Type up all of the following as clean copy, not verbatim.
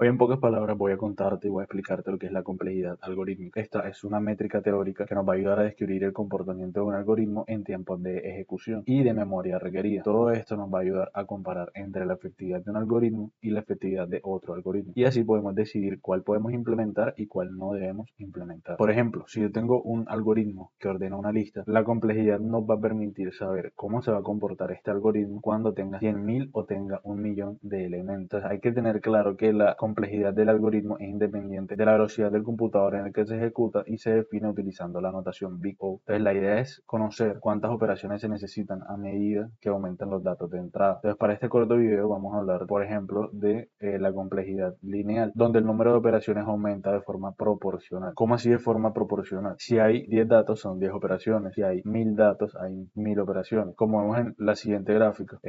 Hoy en pocas palabras voy a contarte y voy a explicarte lo que es la complejidad algorítmica. Esta es una métrica teórica que nos va a ayudar a describir el comportamiento de un algoritmo en tiempos de ejecución y de memoria requerida. Todo esto nos va a ayudar a comparar entre la efectividad de un algoritmo y la efectividad de otro algoritmo. Y así podemos decidir cuál podemos implementar y cuál no debemos implementar. Por ejemplo, si yo tengo un algoritmo que ordena una lista, la complejidad nos va a permitir saber cómo se va a comportar este algoritmo cuando tenga 100.000 o tenga 1.000.000 de elementos. Entonces hay que tener claro que la complejidad del algoritmo es independiente de la velocidad del computador en el que se ejecuta y se define utilizando la notación Big O. Entonces la idea es conocer cuántas operaciones se necesitan a medida que aumentan los datos de entrada. Entonces para este corto video vamos a hablar, por ejemplo, de la complejidad lineal, donde el número de operaciones aumenta de forma proporcional. ¿Cómo así de forma proporcional? Si hay 10 datos son 10 operaciones, si hay 1.000 datos hay 1.000 operaciones. Como vemos en la siguiente gráfica,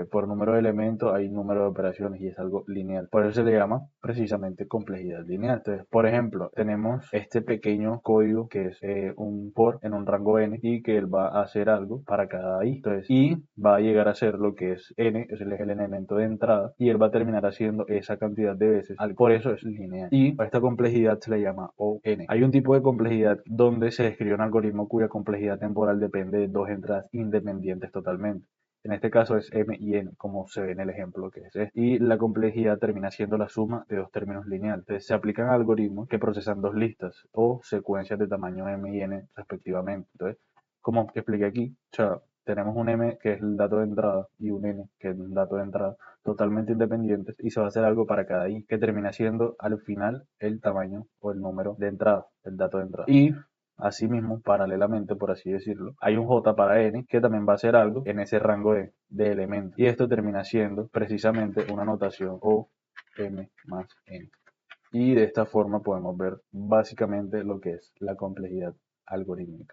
por número de elementos hay número de operaciones y es algo lineal. Por eso se le llama precisamente complejidad lineal. Entonces, por ejemplo, tenemos este pequeño código que es un for en un rango n y que él va a hacer algo para cada i. Entonces, y va a llegar a ser lo que es n, es el elemento de entrada, y él va a terminar haciendo esa cantidad de veces. Por eso es lineal. Y a esta complejidad se le llama ON. Hay un tipo de complejidad donde se describe un algoritmo cuya complejidad temporal depende de dos entradas independientes totalmente. En este caso es m y n, como se ve en el ejemplo que es este. Y la complejidad termina siendo la suma de dos términos lineales. Entonces se aplican algoritmos que procesan dos listas o secuencias de tamaño m y n respectivamente. Entonces, como expliqué aquí, o sea, tenemos un m que es el dato de entrada y un n que es el dato de entrada totalmente independientes y se va a hacer algo para cada i que termina siendo al final el tamaño o el número de entrada, el dato de entrada. Y asimismo, paralelamente, por así decirlo, hay un j para n que también va a hacer algo en ese rango de elementos. Y esto termina siendo precisamente una notación o m más n. Y de esta forma podemos ver básicamente lo que es la complejidad algorítmica.